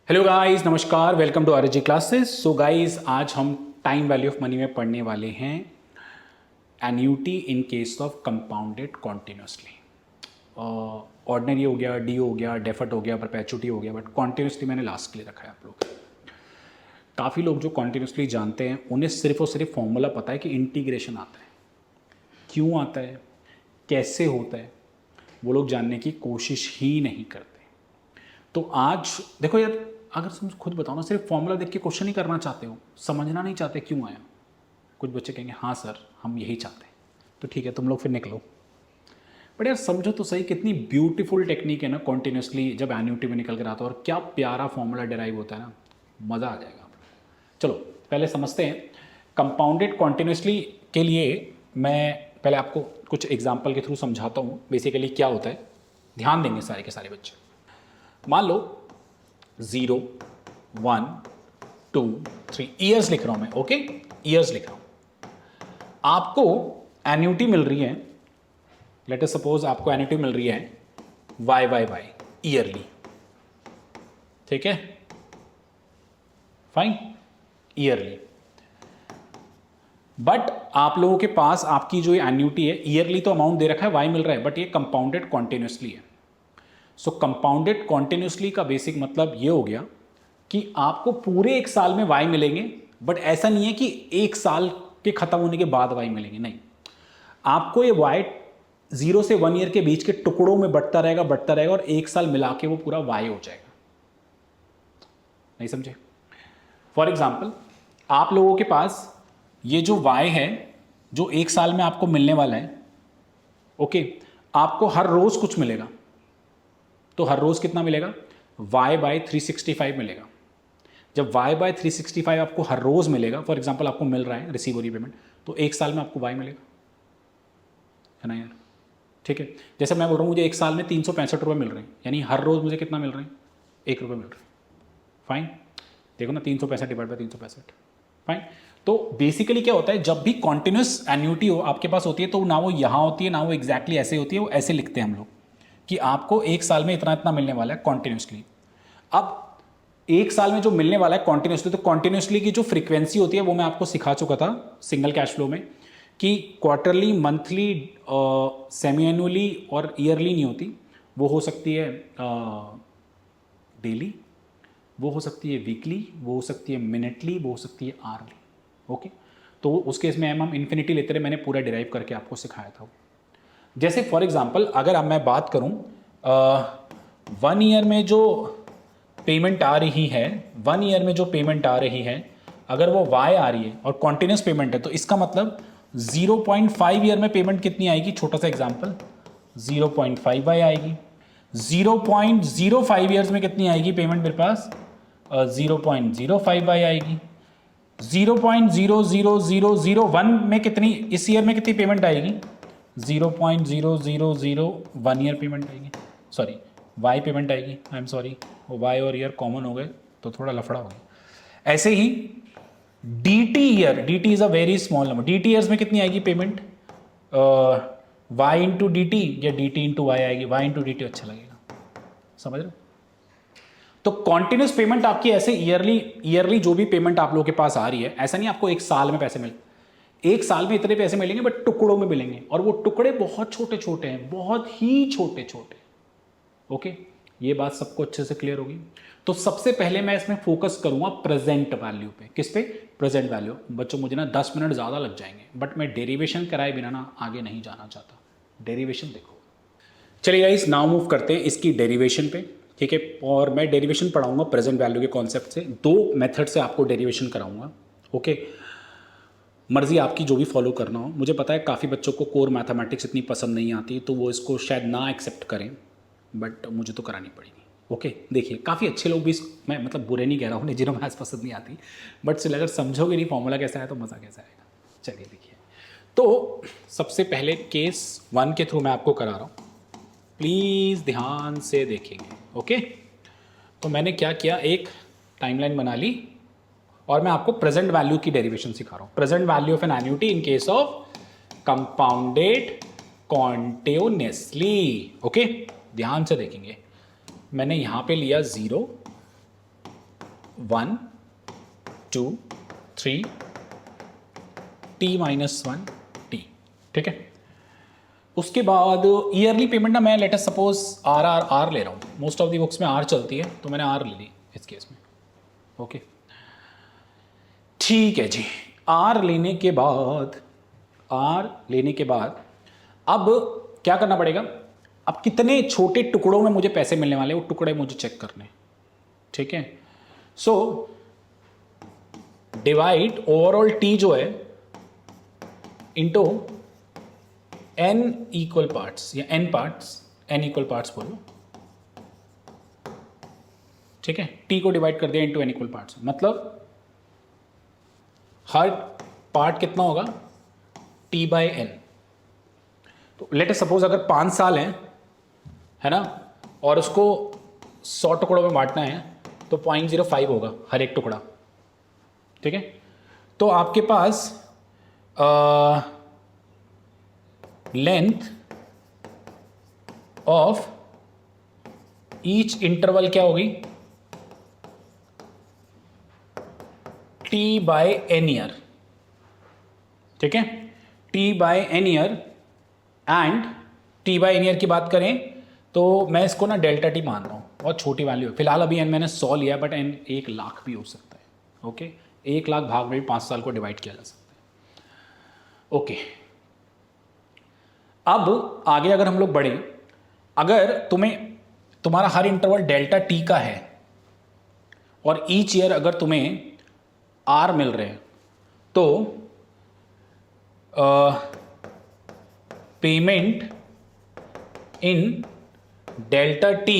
Hello guys, नमस्कार, welcome to RG classes. So guys, आज हम टाइम वैल्यू ऑफ मनी में पढ़ने वाले हैं annuity in case of compounded continuously. Ordinary हो गया, डी हो गया, डेफर्ट हो गया, परपेचुटी हो गया, बट कॉन्टिन्यूसली मैंने लास्ट के लिए रखा है। आप लोग काफ़ी लोग जो कॉन्टिन्यूसली जानते हैं उन्हें सिर्फ और सिर्फ फॉर्मूला पता है कि इंटीग्रेशन आता है, क्यों आता है, कैसे होता है, वो लोग जानने की कोशिश ही नहीं करते। तो आज देखो यार, अगर तुम खुद बताओ ना, सिर्फ फॉर्मूला देख के क्वेश्चन ही करना चाहते हो, समझना नहीं चाहते क्यों आया। कुछ बच्चे कहेंगे हाँ सर हम यही चाहते हैं, तो ठीक है तुम लोग फिर निकलो। बट यार समझो तो सही, कितनी ब्यूटीफुल टेक्निक है ना कॉन्टिन्यूसली जब एन्यूटी में निकल कर आता है, और क्या प्यारा फॉर्मूला डिराइव होता है ना, मज़ा आ जाएगा। चलो पहले समझते हैं कंपाउंडेड कॉन्टिन्यूसली के लिए। मैं पहले आपको कुछ एग्जाम्पल के थ्रू समझाता हूँ बेसिकली क्या होता है। ध्यान देंगे सारे के सारे बच्चे। मान लो 0, 1, 2, 3 ईयर्स लिख रहा हूं मैं। ओके, ईयर्स लिख रहा हूं। आपको एन्यूटी मिल रही है, लेट अस सपोज आपको एन्यूटी मिल रही है वाई वाई वाई ईयरली। ठीक है, फाइन, ईयरली। बट आप लोगों के पास आपकी जो एन्यूटी है, ईयरली तो अमाउंट दे रखा है, वाई मिल रहा है, बट ये कंपाउंडेड कॉन्टिन्यूसली है। सो कंपाउंडेड कॉन्टिन्यूसली का बेसिक मतलब ये हो गया कि आपको पूरे एक साल में वाई मिलेंगे, बट ऐसा नहीं है कि एक साल के खत्म होने के बाद वाई मिलेंगे, नहीं। आपको ये वाई 0 से 1 ईयर के बीच के टुकड़ों में बढ़ता रहेगा और एक साल मिला के वो पूरा वाई हो जाएगा। नहीं समझे? फॉर एग्जाम्पल, आप लोगों के पास ये जो वाई है जो एक साल में आपको मिलने वाला है, ओके, आपको हर रोज कुछ मिलेगा। तो हर रोज कितना मिलेगा? y बाय 365 मिलेगा। जब y बाय 365 आपको हर रोज मिलेगा, फॉर एग्जांपल आपको मिल रहा है रिसीव हो रही पेमेंट, तो एक साल में आपको y मिलेगा, है ना यार? ठीक है, जैसे मैं बोल रहा हूँ मुझे एक साल में 365 रुपये मिल रहे हैं, यानी हर रोज मुझे कितना मिल रहे हैं? 1 रुपये मिल रहे हैं। फाइन, देखो ना, 365 डिवाइड बाय 365, फाइन। तो बेसिकली क्या होता है, जब भी कॉन्टिन्यूस एन्यूटी हो आपके पास होती है, तो ना वो यहाँ होती है ना वो एग्जैक्टली ऐसे होती है, वो ऐसे लिखते हैं हम लोग कि आपको एक साल में इतना इतना मिलने वाला है कॉन्टिन्यूसली। अब एक साल में जो मिलने वाला है कॉन्टिन्यूसली, तो कॉन्टिन्यूसली की जो फ्रीक्वेंसी होती है वो मैं आपको सिखा चुका था सिंगल कैश फ्लो में, कि क्वार्टरली, मंथली, सेमी एनुअली और ईयरली नहीं होती। वो हो सकती है डेली, वो हो सकती है वीकली, वो हो सकती है मिनटली, वो हो सकती है आरली। ओके, तो उस केस में हम इन्फिनिटी लेते रहे, मैंने पूरा डिराइव करके आपको सिखाया था। जैसे फॉर एग्जांपल अगर अब मैं बात करूं 1 ईयर में जो पेमेंट आ रही है, 1 ईयर में जो पेमेंट आ रही है, अगर वो वाई आ रही है और कॉन्टिन्यूस पेमेंट है, तो इसका मतलब 0.5 ईयर में पेमेंट कितनी आएगी? छोटा सा एग्जांपल, 0.5 वाई आएगी। 0.05 ईयर्स में कितनी आएगी पेमेंट मेरे पास? 0.05 वाई आएगी। 0.00001 में कितनी, इस ईयर में कितनी पेमेंट आएगी? 0.0001 ईयर पेमेंट आएगी, सॉरी वाई पेमेंट आएगी, आई एम सॉरी, वाई और ईयर कॉमन हो गए तो थोड़ा लफड़ा हो गया। ऐसे ही D T year, D T is a very small number, D T years में कितनी आएगी payment? Y into D T या डी टी इंटू वाई आएगी? वाई इंटू डी टी अच्छा लगेगा, समझ रहे हो? तो कॉन्टिन्यूस पेमेंट आपकी ऐसे ईयरली जो भी पेमेंट आप लोगों के पास आ रही है, ऐसा नहीं आपको एक साल में पैसे मिले, एक साल में इतने पैसे मिलेंगे, बट टुकड़ों में मिलेंगे, और वो टुकड़े बहुत छोटे छोटे हैं, बहुत ही छोटे छोटे। ओके, ये बात सबको अच्छे से क्लियर होगी। तो सबसे पहले मैं इसमें फोकस करूंगा प्रेजेंट वैल्यू पे। किस पे? Present value. बच्चों मुझे ना 10 मिनट ज़्यादा लग जाएंगे, बट मैं डेरिवेशन कराए बिना ना आगे नहीं जाना चाहता। डेरिवेशन देखो, चलिए गाइस, नाउ मूव करते हैं इसकी डेरिवेशन पे। ठीक है, और मैं डेरिवेशन पढ़ाऊंगा प्रेजेंट वैल्यू के कॉन्सेप्ट से, 2 मेथड से आपको डेरिवेशन कराऊंगा। ओके, मर्जी आपकी जो भी फॉलो करना हो। मुझे पता है काफ़ी बच्चों को कोर मैथमेटिक्स इतनी पसंद नहीं आती, तो वो इसको शायद ना एक्सेप्ट करें, बट मुझे तो करानी पड़ेगी। ओके, देखिए काफ़ी अच्छे लोग भी, मैं मतलब बुरे नहीं कह रहा हूँ जिन्हें मैथ्स पसंद नहीं आती, बट स्टिल अगर समझोगे नहीं फॉर्मूला कैसा है तो मज़ा कैसा आएगा। चलिए देखिए, तो सबसे पहले केस 1 के थ्रू मैं आपको करा रहा हूँ, प्लीज़ ध्यान से देखेंगे। ओके, तो मैंने क्या किया, एक टाइमलाइन बना ली और मैं आपको प्रेजेंट वैल्यू की डेरिवेशन सिखा रहा हूँ। Present value of an annuity in case of compounded continuously. Okay, ध्यान से देखेंगे। मैंने यहां पे लिया 0, 1 2 3 t माइनस 1 t, ठीक है। उसके बाद ईयरली पेमेंट ना मैं लेटेस्ट सपोज आर ले रहा हूँ, मोस्ट ऑफ दी बुक्स में आर चलती है तो मैंने आर ले ली इस केस में, ओके ठीक है जी। आर लेने के बाद अब क्या करना पड़ेगा, अब कितने छोटे टुकड़ों में मुझे पैसे मिलने वाले, वो टुकड़े मुझे चेक करने, ठीक है। सो डिवाइड ओवरऑल टी जो है इंटू n इक्वल पार्ट्स या n parts, n equal parts बोलो, ठीक है। t को डिवाइड कर दिया इंटू n इक्वल पार्ट्स, मतलब हर पार्ट कितना होगा t बाई n। तो लेट अस सपोज अगर 5 साल है ना, और उसको 100 टुकड़ों में बांटना है तो 0.05 होगा हर एक टुकड़ा, ठीक है। तो आपके पास लेंथ ऑफ ईच इंटरवल क्या होगी, t बाय एन ईयर, ठीक है, t by n year. And t by n year की बात करें तो मैं इसको ना डेल्टा टी मान रहा हूँ, बहुत छोटी वैल्यू है फिलहाल, अभी n मैंने 100 लिया, बट n 1 लाख भी हो सकता है, ओके 1 लाख भाग में भी 5 साल को डिवाइड किया जा सकता है, ओके। अब आगे अगर हम लोग बढ़े, अगर तुम्हारा हर इंटरवल डेल्टा टी का है और ईच ईयर अगर तुम्हें आर मिल रहे हैं तो payment in delta t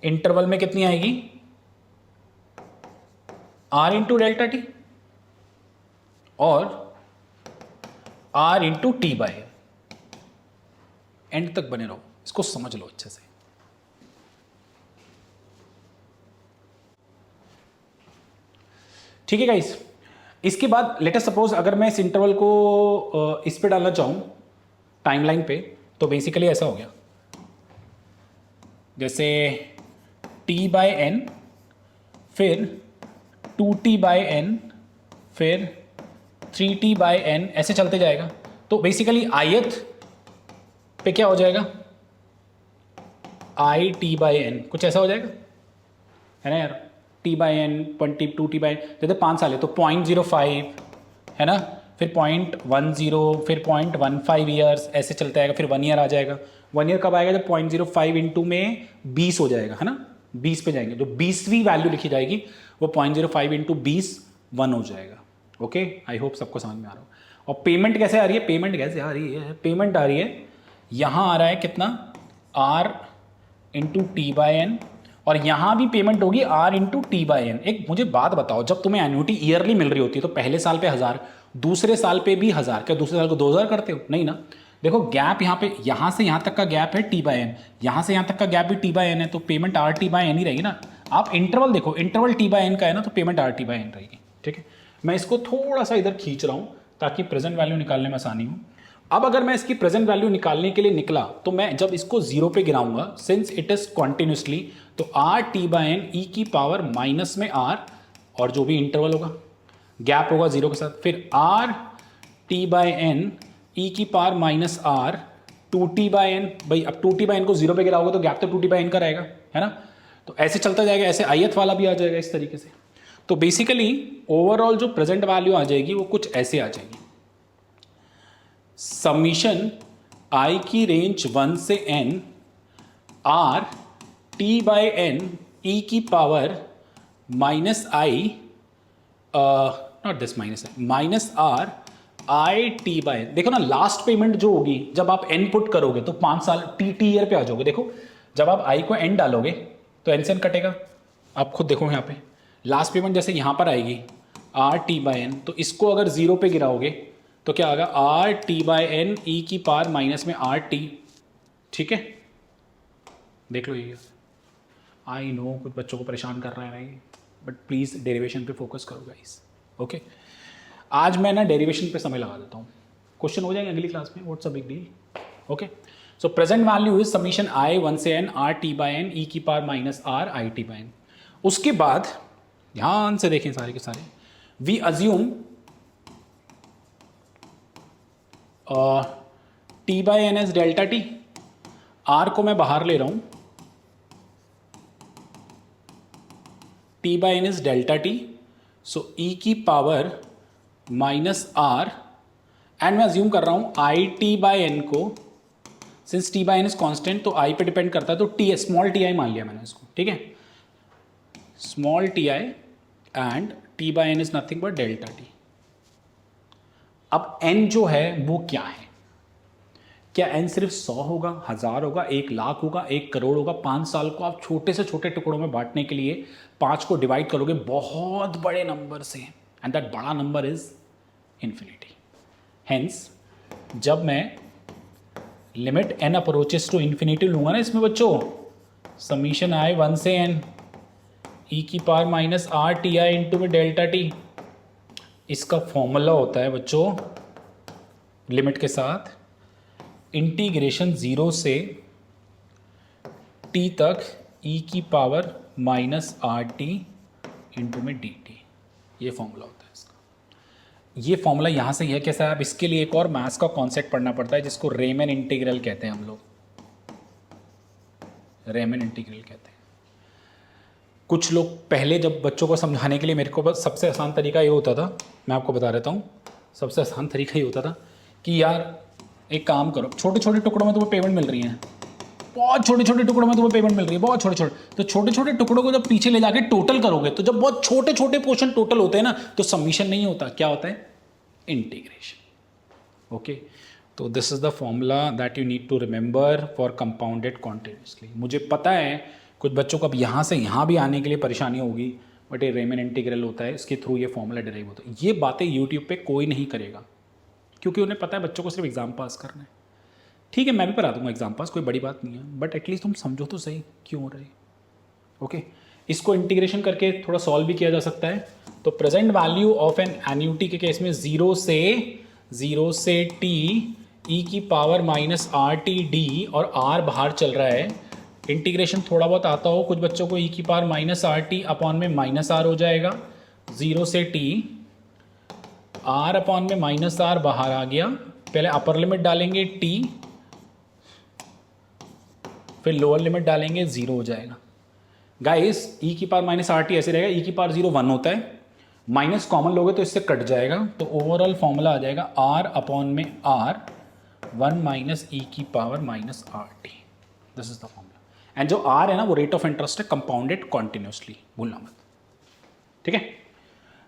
interval में कितनी आएगी, आर इंटू डेल्टा टी और r into t by. End तक बने रहो, इसको समझ लो अच्छे से। ठीक है गाइस, इसके बाद लेट अस सपोज अगर मैं इस इंटरवल को इस पे डालना चाहूं टाइमलाइन पे, तो बेसिकली ऐसा हो गया जैसे t बाय एन, फिर 2t बाय एन, फिर 3t बाय एन, ऐसे चलते जाएगा। तो बेसिकली आयत पे क्या हो जाएगा, आई टी बाई एन, कुछ ऐसा हो जाएगा, है ना यार। t by N 2t by, जैसे 5 साल है तो 0.05 है ना, फिर 0.10, फिर 0.15 ईयर्स, ऐसे चलता आएगा। फिर 1 ईयर आ जाएगा, 1 ईयर कब आएगा, जब 0.05 इंटू में 20 हो जाएगा, है ना, 20 पे जाएंगे, जो 20वीं वैल्यू लिखी जाएगी वो 0.05 इंटू 20 1 हो जाएगा। ओके, आई होप सबको समझ में आ रहा हो। और पेमेंट कैसे आ रही है, पेमेंट आ रही है यहाँ आ रहा है कितना, r into t by n, और यहाँ भी पेमेंट होगी r into t by n. एक मुझे बात बताओ, जब तुम्हें एन्युटी ईयरली मिल रही होती है तो पहले साल पे 1000, दूसरे साल पे भी 1000, क्या दूसरे साल को 2000 करते हो, नहीं ना। देखो गैप यहाँ पे, यहाँ से यहाँ तक का गैप है टी बाई एन, यहाँ से यहाँ तक का गैप भी टी बाई एन है, तो payment R T by N ही रहेगी ना। आप इंटरवल देखो, इंटरवल टी बाई एन का है ना, तो payment R T by n रहेगी। ठीक है, मैं इसको थोड़ा सा इधर खींच रहा हूँ ताकि प्रेजेंट वैल्यू निकालने में आसानी हो। अब अगर मैं इसकी प्रेजेंट वैल्यू निकालने के लिए निकला तो मैं जब इसको 0 पे गिराऊंगा, सिंस इट इज कॉन्टिन्यूसली, तो r T by N E की पावर माइनस में आर, और जो भी इंटरवल होगा गैप होगा 0 के साथ, फिर R T by N E की power minus R 2t by N. भाई अब 2t बाई एन को 0 पे गिराओगे तो गैप तो 2t बाई एन का रहेगा, है ना। तो ऐसे चलता जाएगा, ऐसे आयत वाला भी आ जाएगा इस तरीके से। तो बेसिकली ओवरऑल जो प्रेजेंट वैल्यू आ जाएगी वो कुछ ऐसे आ जाएगी, समीशन आई की रेंज 1 से n R T by N E की power minus I, not this minus R I T by N. देखो ना, लास्ट पेमेंट जो होगी जब आप n पुट करोगे तो 5 साल टी ईयर पे आ जाओगे। देखो जब आप i को n डालोगे तो n से n कटेगा, आप खुद देखो यहाँ पे लास्ट पेमेंट जैसे यहाँ पर आएगी आर टी बाई एन, तो इसको अगर 0 पे गिराओगे तो क्या आएगा, r T by N E की पावर माइनस में आर टी। ठीक है, देख लो ये। आई नो कुछ बच्चों को परेशान कर रहा है, बट प्लीज़ डेरिवेशन पे फोकस करो गाइस। ओके, आज मैं ना डेरिवेशन पे समय लगा देता हूँ, क्वेश्चन हो जाएंगे अगली क्लास में, what's a big deal. Okay, so present value is summation I 1 से n R T by N E की power minus R I T by N. उसके बाद ध्यान से देखें सारे के सारे, we assume T by N is delta T, R को मैं बाहर ले रहा हूं, T by N is delta T, so E की पावर माइनस आर, एंड मैं अज्यूम कर रहा हूं आई टी बाई एन को, since t by n is constant तो आई पे डिपेंड करता है, तो टी स्मॉल टी आई मान लिया मैंने इसको, ठीक है, small t i and t by n is nothing but delta t. अब एन जो है वो क्या है? क्या एन सिर्फ 100 होगा, 1000 होगा, 1,00,000 होगा, 1 करोड़ होगा? 5 साल को आप छोटे से छोटे टुकड़ों में बांटने के लिए 5 को डिवाइड करोगे बहुत बड़े नंबर से, एंड दैट बड़ा नंबर इज इन्फिनिटी। हेंस जब मैं limit n approaches to infinity लूंगा ना इसमें बच्चों, समीशन आई 1 से एन ई की power minus R T I into में डेल्टा टी, इसका फॉर्मूला होता है बच्चों लिमिट के साथ इंटीग्रेशन 0 से टी तक ई की power minus R T into में डी टी, ये फॉर्मूला होता है इसका। ये फॉर्मूला यहाँ से यह कैसा है? अब इसके लिए एक और मैथ्स का कॉन्सेप्ट पढ़ना पड़ता है जिसको रेमन इंटीग्रल कहते हैं हम लोग, रेमन इंटीग्रल कहते हैं। कुछ लोग पहले जब बच्चों को समझाने के लिए मेरे को बस सबसे आसान तरीका ये होता था, मैं आपको बता देता हूँ, सबसे आसान तरीका ये होता था कि यार एक काम करो, छोटे छोटे टुकड़ों में तुम्हें पेमेंट मिल रही है, बहुत छोटे छोटे टुकड़ों में तुम्हें पेमेंट मिल रही है, बहुत छोटे छोटे, तो छोटे छोटे टुकड़ों को जब पीछे ले जाके टोटल करोगे तो जब बहुत छोटे छोटे पोर्शन टोटल होते हैं ना तो समीशन नहीं होता, क्या होता है? इंटीग्रेशन। ओके, तो this is the formula that you need to remember for compounded continuously. मुझे पता है कुछ बच्चों को अब यहाँ से यहाँ भी आने के लिए परेशानी होगी, बट ये रेमन इंटीग्रल होता है, इसके थ्रू ये फॉर्मूला डिराइव होता है। ये बातें यूट्यूब पे कोई नहीं करेगा क्योंकि उन्हें पता है बच्चों को सिर्फ एग्जाम पास करना है। ठीक है, मैं भी करा दूंगा एग्जाम पास, कोई बड़ी बात नहीं है, बट एटलीस्ट तुम समझो तो सही क्यों हो रही। ओके, इसको इंटीग्रेशन करके थोड़ा सॉल्व भी किया जा सकता है। तो present value of an annuity के केस में 0 से टी ई की power minus are t d, और आर बाहर चल रहा है, इंटीग्रेशन थोड़ा बहुत आता हो कुछ बच्चों को, ई की power minus are T upon में माइनस आर हो जाएगा, 0 से टी आर अपॉन में माइनस आर बाहर आ गया, पहले अपर लिमिट डालेंगे टी, फिर लोअर लिमिट डालेंगे 0 हो जाएगा। गाइस ई की पावर माइनस आर टी ऐसे रहेगा, ई की पावर 0 1 होता है, माइनस कॉमन लोगे तो इससे कट जाएगा, तो ओवरऑल फॉर्मूला आ जाएगा आर अपॉन में आर 1 माइनस ई की power minus R T, this is the formula. And जो आर है ना वो रेट ऑफ इंटरेस्ट है कंपाउंडेड कॉन्टिन्यूसली, भूलना मत, ठीक है।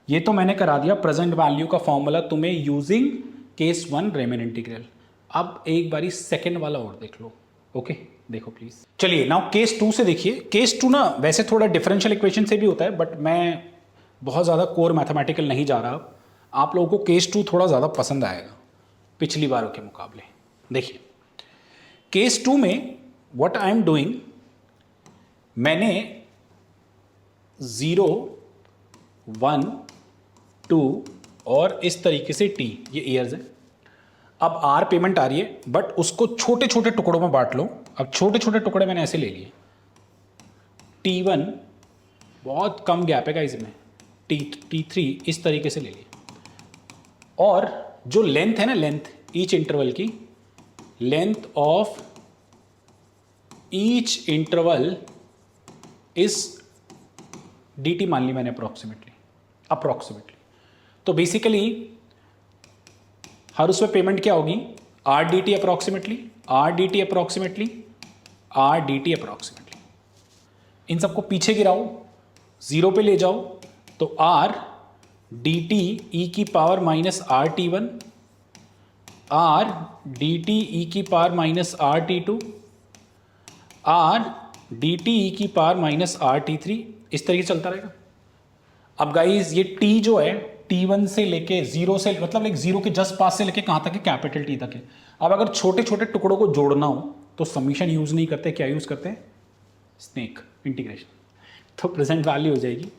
ये तो मैंने करा दिया प्रेजेंट वैल्यू का फॉर्मूला तुम्हें यूजिंग केस 1 रेमन इंटीग्रल। अब एक बारी सेकेंड वाला और देख लो। ओके, देखो प्लीज। चलिए नाउ केस 2 से देखिए। केस 2 ना वैसे थोड़ा डिफरेंशियल इक्वेशन से भी होता है, बट मैं बहुत ज़्यादा कोर मैथमेटिकल नहीं जा रहा। आप लोगों को केस 2 थोड़ा ज़्यादा पसंद आएगा पिछली बारों के मुकाबले। देखिए केस 2 में व्हाट आई एम डूइंग, मैंने 0 1 2 और इस तरीके से टी, ये ईयर्स है। अब आर पेमेंट आ रही है, बट उसको छोटे छोटे टुकड़ों में बांट लो। अब छोटे छोटे टुकड़े मैंने ऐसे ले लिए, T1 बहुत कम गैप है गाइस में, T3 इस तरीके से ले लिए, और जो लेंथ है ना, लेंथ ईच इंटरवल की, length of each interval is dt मान ली मैंने अप्रोक्सीमेटली। तो बेसिकली हर उसमें पेमेंट क्या होगी, R D T approximately, R D T approximately, R D T approximately. इन सबको पीछे गिराओ, 0 पे ले जाओ, तो आर डी टी ई की power minus are T 1, R D T ई की power minus are T 2, R D T ई की पावर माइनस आर टी 3, इस तरीके से चलता रहेगा। अब गाइज ये टी जो है T1 से लेके 0 से, मतलब लाइक 0 के जस्ट पास से लेके कहाँ तक है, कैपिटल टी तक है। अब अगर छोटे छोटे टुकड़ों को जोड़ना हो तो समीशन यूज नहीं करते, क्या यूज करते हैं, स्नेक इंटीग्रेशन। तो प्रेजेंट वैल्यू हो जाएगी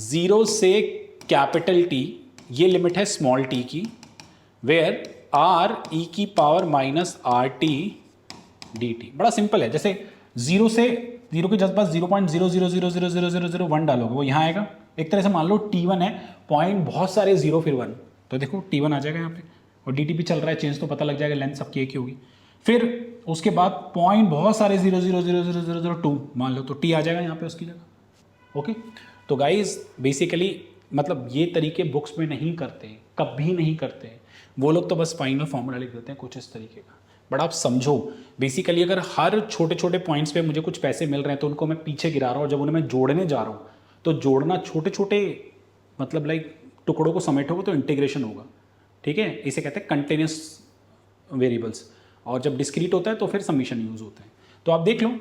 0 से कैपिटल टी, ये लिमिट है स्मॉल टी की, वेयर आर ई की power minus are t D T. बड़ा सिंपल है, जैसे 0 से जीरो के जस्ट पास 0.00000001 डालोगे वो यहाँ आएगा। एक तरह से मान लो T1 है, पॉइंट बहुत सारे जीरो फिर 1, तो देखो T1 आ जाएगा यहाँ पे, और DT भी चल रहा है, चेंज तो पता लग जाएगा, लेंथ सबकी एक ही होगी। फिर उसके बाद पॉइंट बहुत सारे 0.000002 मान लो, तो T आ जाएगा यहाँ पे उसकी जगह। ओके, तो गाइज बेसिकली मतलब ये तरीके बुक्स में नहीं करते, कभी नहीं करते, वो लोग तो बस फाइनल फॉर्मूला लिख देते हैं कुछ इस तरीके का। बट आप समझो बेसिकली अगर हर छोटे छोटे पॉइंट्स पे मुझे कुछ पैसे मिल रहे हैं तो उनको मैं पीछे गिरा रहा हूँ, जब उन्हें मैं जोड़ने जा रहा हूँ तो जोड़ना छोटे छोटे मतलब लाइक टुकड़ों को समेटोगे तो इंटीग्रेशन होगा, ठीक है। इसे कहते हैं कंटिन्यूस वेरिएबल्स, और जब डिस्क्रीट होता है तो फिर समीशन यूज होते हैं। तो आप देख लो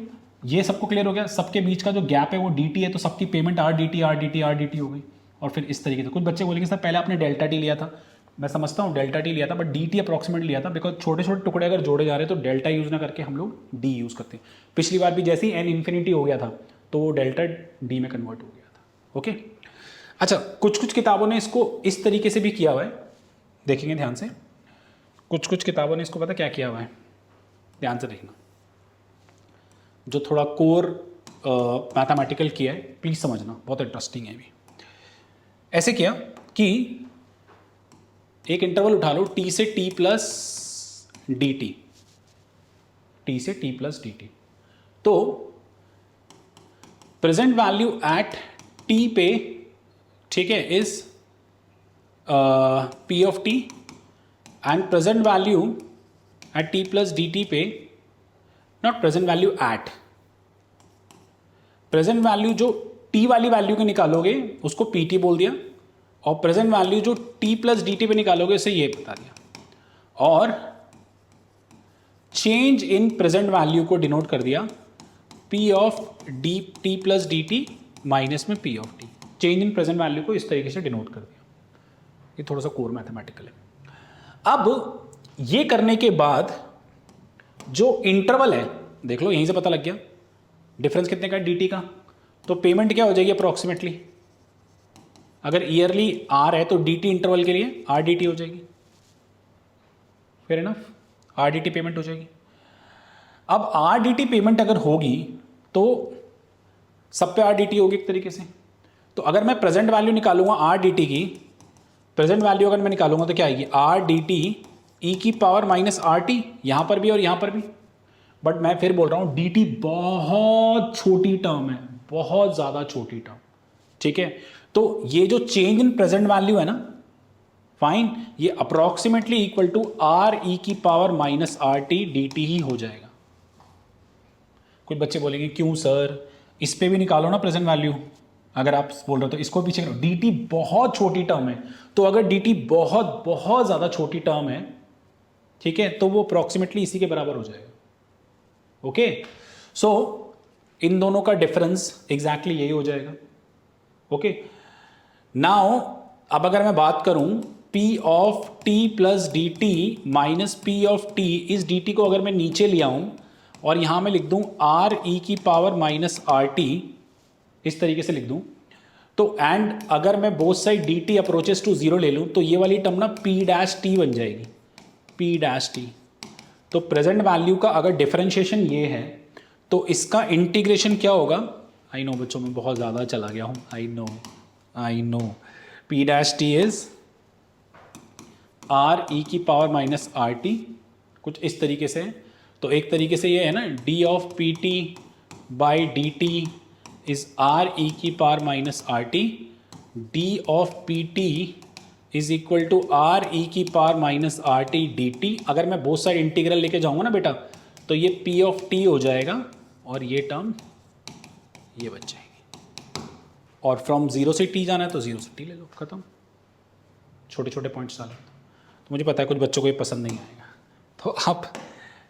ये सबको क्लियर हो गया, सबके बीच का जो गैप है वो dt है, तो सबकी पेमेंट RDT हो गई। और फिर इस तरीके से कुछ बच्चे बोलेंगे सर पहले आपने डेल्टा टी लिया था, मैं समझता हूँ डेल्टा टी लिया था, बट dt अप्रॉक्सीमेट लिया था, बिकॉज छोटे छोटे टुकड़े अगर जोड़े जा रहे हैं तो डेल्टा यूज़ ना करके हम लोग d यूज़ करते हैं। पिछली बार भी जैसे ही n इन्फिनिटी हो गया था तो वो डेल्टा d में कन्वर्ट हो गया था। ओके, अच्छा कुछ किताबों ने इसको इस तरीके से भी किया हुआ है, देखेंगे ध्यान से। कुछ किताबों ने इसको पता क्या किया हुआ है, ध्यान से देखना, जो थोड़ा कोर मैथमेटिकल किया है प्लीज समझना, बहुत इंटरेस्टिंग है भी। ऐसे किया कि एक इंटरवल उठा लो t से t प्लस dt, t से t प्लस dt, तो प्रेजेंट वैल्यू एट t पे, ठीक है, is p of t, and present value at t plus dt पे, not present value at, present value जो t वाली वैल्यू के निकालोगे उसको pt बोल दिया, और प्रेजेंट वैल्यू जो t प्लस dt पे निकालोगे उसे ये बता दिया, और चेंज इन प्रेजेंट वैल्यू को डिनोट कर दिया p of t plus dt minus में p of t। Change in present value को इस तरीके से डिनोट कर दिया। ये थोड़ा सा कोर मैथमेटिकल है। अब ये करने के बाद जो इंटरवल है देख लो, यहीं से पता लग गया डिफरेंस कितने का है dt का, तो पेमेंट क्या हो जाएगी अप्रॉक्सीमेटली, अगर ईयरली r है तो dt इंटरवल के लिए RDT हो जाएगी, फेयर इनफ, RDT पेमेंट हो जाएगी। अब RDT पेमेंट अगर होगी तो सब पे RDT होगी एक तरीके से, तो अगर मैं प्रेजेंट वैल्यू निकालूंगा RDT की, प्रेजेंट वैल्यू अगर मैं निकालूंगा तो क्या आएगी RDT e की पावर माइनस RT, यहां पर भी और यहां पर भी। बट मैं फिर बोल रहा हूं dt बहुत छोटी टर्म है, बहुत ज्यादा छोटी टर्म, ठीक है। तो ये जो चेंज इन प्रेजेंट वैल्यू है ना, फाइन, ये approximately equal to r e की पावर माइनस RT dt ही हो जाएगा। कुछ बच्चे बोलेंगे क्यों सर, इस पे भी निकालो ना प्रेजेंट वैल्यू, अगर आप बोल रहे हो तो इसको पीछे करो, dt बहुत छोटी टर्म है, तो अगर dt बहुत बहुत ज्यादा छोटी टर्म है, ठीक है, तो वो अप्रोक्सीमेटली इसी के बराबर हो जाएगा। ओके, सो इन दोनों का डिफरेंस एग्जैक्टली यही हो जाएगा। ओके, नाउ अब अगर मैं बात करूं p of t plus D T minus P of t, इस dt को अगर मैं नीचे ले आऊं और यहां मैं लिख दूं r e की पावर माइनस RT, इस तरीके से लिख दूं, तो एंड अगर मैं both side dt approaches to 0 ले लूं तो ये वाली टर्म ना p डैश t बन जाएगी, p डैश t। तो प्रेजेंट वैल्यू का अगर डिफरेंशिएशन ये है तो इसका इंटीग्रेशन क्या होगा, आई नो बच्चों में बहुत ज़्यादा चला गया हूँ, I know, p dash T is r e की पावर माइनस RT, कुछ इस तरीके से। तो एक तरीके से ये है ना d of p t by d T is r e की power minus RT, d of p t is equal to r e की पावर माइनस RT dt। अगर मैं बोथ साइड इंटीग्रल लेके जाऊंगा ना बेटा तो ये p ऑफ t हो जाएगा और ये टर्म ये बच जाएगी, और फ्रॉम 0 से t जाना है तो 0 से t ले लो, खत्म, छोटे छोटे पॉइंट्स डालो। तो मुझे पता है कुछ बच्चों को ये पसंद नहीं आएगा, तो आप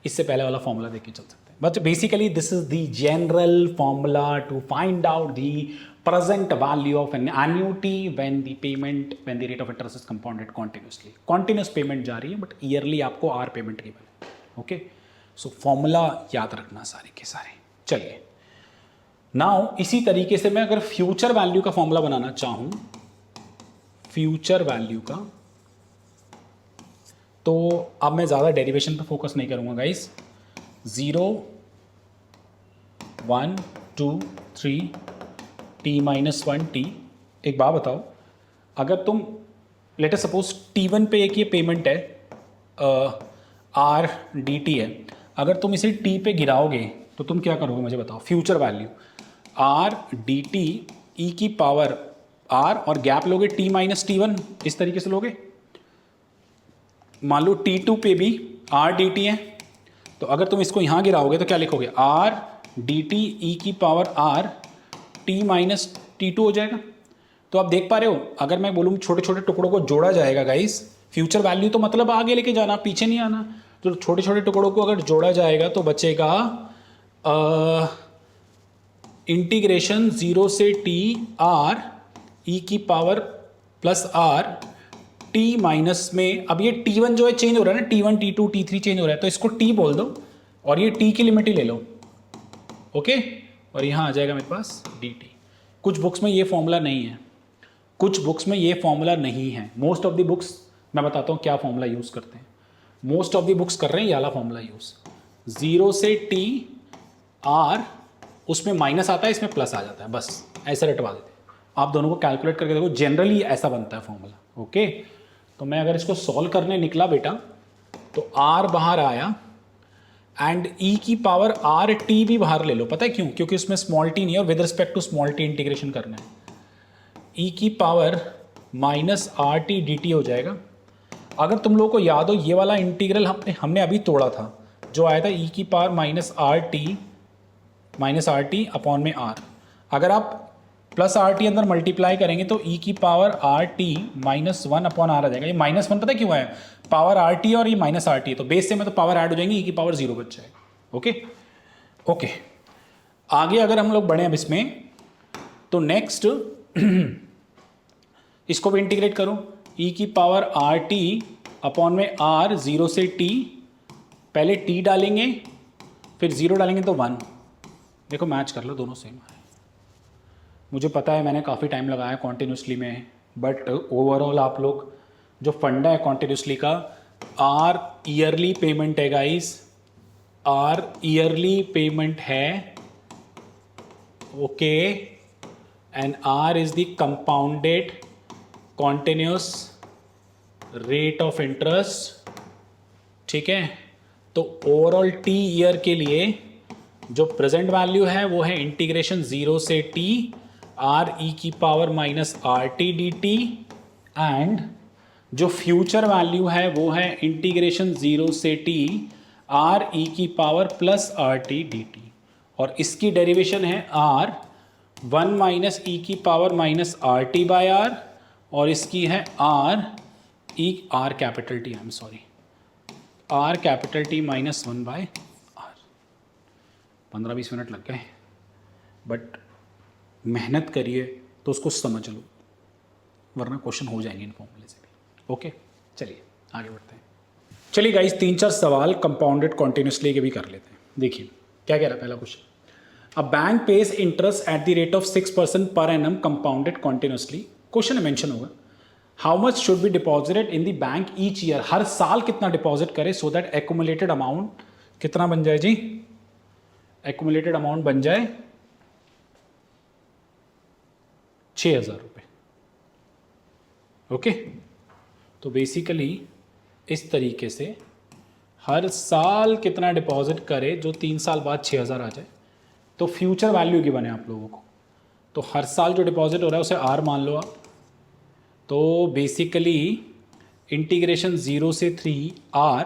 इससे पहले वाला फॉर्मूला देख के चल सकते हैं। But basically this is the general formula to find out the present value of an annuity when the rate of interest is compounded continuously. Continuous payment जा रही है बट ईयरली आपको R पेमेंट गिवन है। Okay, so formula याद रखना सारे के सारे। चलिए नाउ इसी तरीके से मैं अगर फ्यूचर वैल्यू का फॉर्मूला बनाना चाहूं, फ्यूचर वैल्यू का, तो अब मैं ज़्यादा डेरिवेशन पे फोकस नहीं करूंगा गाइस, 0 1 2 3 t-1 t। एक बात बताओ, अगर तुम लेट अस सपोज t1 पे एक ये पेमेंट है आर डी टी है, अगर तुम इसे t पे गिराओगे तो तुम क्या करोगे मुझे बताओ। Future value are D T ई की पावर आर और गैप लोगे t-t1, इस तरीके से लोगे। मान लो t2 पे भी आर डी टी है, तो अगर तुम इसको यहाँ गिराओगे तो क्या लिखोगे, आर डी टी ई की पावर आर t-t2 हो जाएगा। तो आप देख पा रहे हो, अगर मैं बोलूँ छोटे छोटे टुकड़ों को जोड़ा जाएगा गाइस, फ्यूचर वैल्यू तो मतलब आगे लेके जाना, पीछे नहीं आना। तो छोटे छोटे टुकड़ों को अगर जोड़ा जाएगा तो बचेगा इंटीग्रेशन 0 से t आर ई की power plus r t minus में, अब ये t1 जो है चेंज हो रहा है ना, t1 t2 t3 चेंज हो रहा है, तो इसको t बोल दो और ये t की लिमिट ही ले लो, ओके। और यहाँ आ जाएगा मेरे पास dt। कुछ बुक्स में ये फॉर्मूला नहीं है, कुछ बुक्स में ये फॉर्मूला नहीं है। मोस्ट ऑफ द बुक्स मैं बताता हूँ क्या फॉर्मूला यूज़ करते हैं। मोस्ट ऑफ द बुक्स कर रहे हैं ये वाला फॉर्मूला यूज़, 0 से t r, उसमें माइनस आता है, इसमें प्लस आ जाता है, बस ऐसे रटवा देते हैं। आप दोनों को कैलकुलेट करके देखो, जनरली ऐसा बनता है फॉर्मूला, ओके। तो मैं अगर इसको सॉल्व करने निकला बेटा, तो r बाहर आया एंड e की पावर आर टी भी बाहर ले लो। पता है क्यों? क्योंकि उसमें स्मॉल टी नहीं है और with respect to small t integration करना है। e की power minus are t D t हो जाएगा। अगर तुम लोगों को याद हो, ये वाला इंटीग्रल हमने अभी तोड़ा था, जो आया था e की power minus are T upon में r। अगर आप प्लस आर टी अंदर मल्टीप्लाई करेंगे तो e की power R T -1 upon R आ जाएगा। ये -1 पता है क्यों है? पावर आर टी और ये माइनस आर टी, तो बेस से में तो पावर ऐड हो जाएंगी, e की पावर 0 बच जाएगा, ओके ओके। आगे अगर हम लोग बढ़े अब इसमें, तो नेक्स्ट इसको भी इंटीग्रेट करो, e की पावर आर टी अपॉन में r 0 से t, पहले t डालेंगे फिर 0 डालेंगे तो 1। देखो मैच कर लो, दोनों सेम है। मुझे पता है मैंने काफ़ी टाइम लगाया कॉन्टिन्यूसली में, बट ओवरऑल आप लोग जो फंडा है कॉन्टिन्यूसली का, आर ईयरली पेमेंट है गाइस, आर ईयरली पेमेंट है, okay. And r is the compounded continuous rate of interest, ठीक है। तो ओवरऑल टी ईयर के लिए जो प्रेजेंट वैल्यू है वो है इंटीग्रेशन 0 से t आर ई की power minus are t D T, and जो फ्यूचर वैल्यू है वो है इंटीग्रेशन 0 से t आर ई की power plus are t D t, और इसकी डेरिवेशन है r 1 माइनस ई की power minus are t by r, और इसकी है r e r capital t, I am sorry, r capital t -1 by r. 15-20 minute लग गए, बट मेहनत करिए तो उसको समझ लो, वरना क्वेश्चन हो जाएंगे इन फॉर्मूले से भी, ओके। चलिए आगे बढ़ते हैं। चलिए गाइस, 3-4 सवाल कंपाउंडेड कॉन्टिन्यूसली के भी कर लेते हैं। देखिए क्या कह रहा है पहला question, a bank pays interest at the rate of 6% per annum compounded continuously. Question में मेंशन होगा how much should be deposited in the bank each year, हर साल कितना डिपॉजिट करे सो दैट एक्यूमुलेटेड अमाउंट कितना बन जाए जी, एक्यूमुलेटेड अमाउंट बन जाए 6,000 रुपये, ओके। तो बेसिकली इस तरीके से हर साल कितना डिपॉजिट करे जो 3 साल बाद 6,000 आ जाए, तो फ्यूचर वैल्यू गिवन है आप लोगों को। तो हर साल जो डिपॉजिट हो रहा है उसे आर मान लो आप। तो बेसिकली इंटीग्रेशन 0 से 3 आर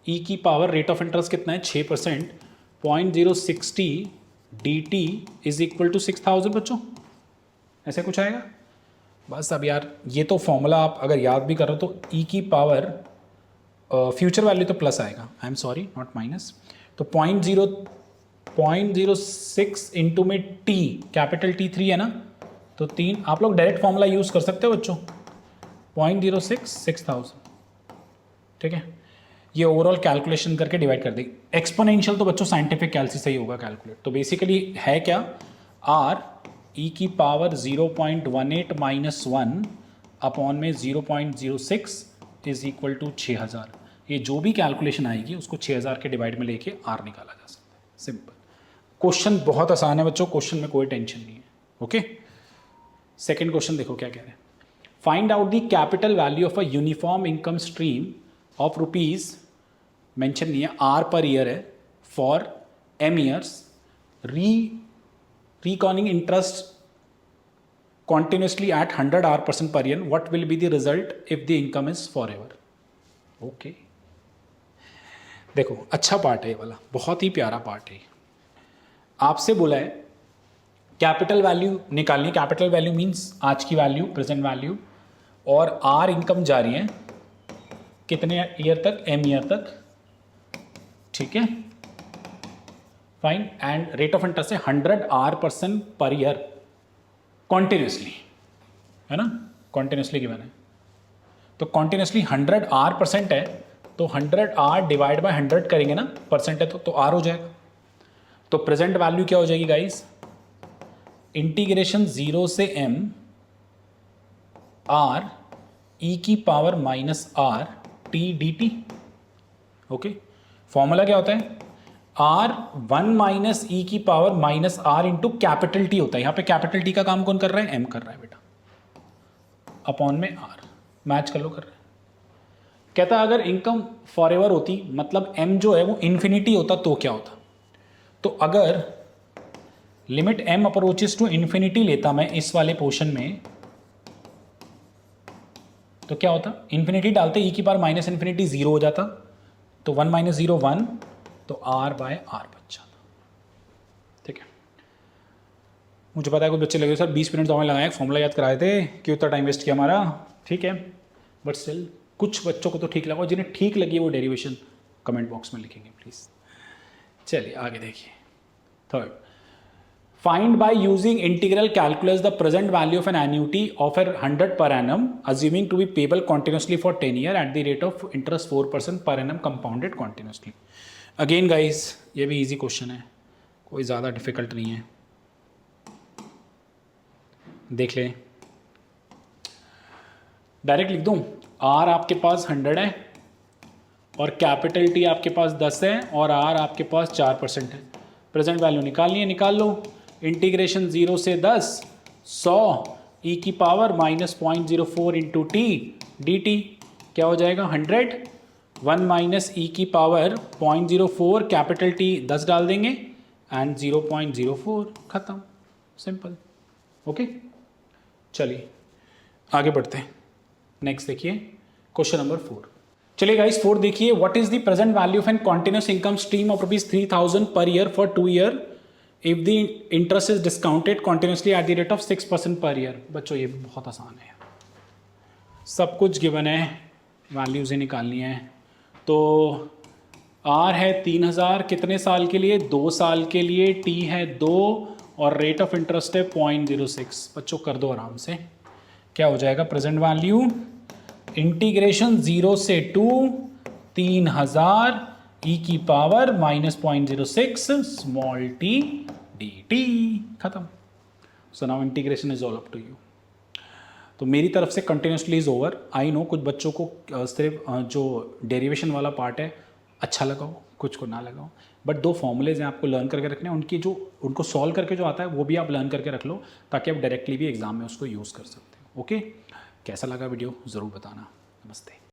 ई की पावर रेट ऑफ इंटरेस्ट कितना है 6%, 0.060 d T is equal to 6,000 बच्चों, ऐसे कुछ आएगा। बस अब यार ये तो फॉर्मूला आप अगर याद भी कर रहे हो तो ई की पावर फ्यूचर वैल्यू तो प्लस आएगा, आई एम सॉरी नॉट माइनस। तो 0.06 इंटू में टी, कैपिटल टी 3 है ना, तो 3, आप लोग डायरेक्ट फॉर्मूला यूज़ कर सकते हो बच्चों, 0.06 6,000, ठीक है। ये ओवरऑल कैलकुलेशन करके डिवाइड कर देगी। एक्सपोनेंशियल तो बच्चों साइंटिफिक कैलसी से ही होगा कैलकुलेट। तो बेसिकली है क्या, आर ई की पावर 0.18 -1 अपॉन में 0.06 इज इक्वल टू 6,000। ये जो भी कैलकुलेशन आएगी उसको 6,000 के डिवाइड में लेके आर निकाला जा सकता है, सिंपल। क्वेश्चन बहुत आसान है बच्चों, क्वेश्चन में कोई टेंशन नहीं है। ओके, सेकेंड क्वेश्चन देखो क्या कह रहे हैं। Find out the capital value of a uniform income stream of rupees, mention नहीं है, आर पर ईयर है, for m years, reckoning interest continuously at 100 hour% per year, what will be the result if the income is forever? Okay, देखो अच्छा part है ये वाला, बहुत ही प्यारा पार्ट है। आपसे बोला है कैपिटल वैल्यू निकालनी। कैपिटल वैल्यू मीन्स आज की वैल्यू, प्रेजेंट वैल्यू, और आर इनकम जा रही है कितने ईयर तक, एम ईयर तक, ठीक है, fine, and rate of interest है 100 hour% पर ईयर कॉन्टिन्यूसली, है ना, कॉन्टिन्यूसली गिवन है। तो कॉन्टिन्यूसली 100 hour% है, तो 100 hour डिवाइड बाय 100 करेंगे ना, परसेंट है तो आर हो जाएगा। तो प्रेजेंट वैल्यू क्या हो जाएगी गाइस, इंटीग्रेशन 0 से m आर ई की power minus are t D t. Okay, formula क्या होता है, आर 1 माइनस ई की power minus r into capital t होता है। यहां पे कैपिटल टी का काम कौन कर रहा है, एम कर रहा है बेटा, अपॉन में आर, मैच कर लो, कर रहा है। कहता है अगर इनकम फॉरएवर होती, मतलब एम जो है वो इन्फिनिटी होता, तो क्या होता। तो अगर limit m approaches to infinity लेता मैं इस वाले पोर्शन में, तो क्या होता, इन्फिनिटी डालते ई की पावर माइनस इन्फिनिटी 0 हो जाता, तो 1 माइनस 0 1, तो आर बाय आर बच जाता। ठीक है, मुझे पता है कुछ बच्चे लगे सर 20 मिनट तो हमें लगाए, फॉर्मूला याद कराए थे, क्यों उतना टाइम वेस्ट किया हमारा, ठीक है, बट स्टिल कुछ बच्चों को तो ठीक लगा, और जिन्हें ठीक लगी वो डेरिवेशन कमेंट बॉक्स में लिखेंगे प्लीज़। चलिए आगे देखिए, third, find by using integral calculus the present value of an annuity of 100 per annum assuming to be payable continuously for 10 years at the rate of interest 4% per annum compounded continuously। Again guys ये भी easy question है, कोई ज़्यादा difficult नहीं है, देख लें, direct लिख दूं, आर आपके पास 100 है और कैपिटल टी आपके पास 10 है और आर आपके पास 4% है। प्रेजेंट वैल्यू निकालनी है, निकाल लो। इंटीग्रेशन 0 से 10 100 ई की power minus 0.04 into T D T क्या हो जाएगा 100, 1 माइनस ई की पावर 0.04, कैपिटल टी 10 डाल देंगे एंड 0.04, खत्म, सिंपल। ओके, चलिए आगे बढ़ते हैं। नेक्स्ट देखिए क्वेश्चन नंबर 4। चलिए गाइस 4 देखिए, what is the present value of an continuous income stream of ₹3000 per year for 2 year if the interest is discounted continuously at the rate of 6% per year. बच्चों ये बहुत आसान है, सब कुछ गिवन है, वैल्यूज ही निकालनी है। तो आर है 3000 कितने साल के लिए, 2 साल के लिए, टी है 2 और रेट ऑफ इंटरेस्ट है 0.06। बच्चों कर दो आराम से, क्या हो जाएगा प्रेजेंट वैल्यू, इंटीग्रेशन 0 से 2 3000 ई की power minus 0.06 small T D T, खत्म। So now integration is all up to you. तो मेरी तरफ से continuously is over. I know कुछ बच्चों को सिर्फ जो डेरिवेशन वाला पार्ट है अच्छा लगाओ, कुछ को ना लगाओ, बट 2 फॉर्मूलेज हैं आपको लर्न करके रखने हैं, उनकी जो उनको सॉल्व करके जो आता है वो भी आप लर्न करके रख लो, ताकि आप डायरेक्टली भी एग्जाम में उसको यूज़ कर सकते हो। ओके, कैसा लगा वीडियो ज़रूर बताना। नमस्ते।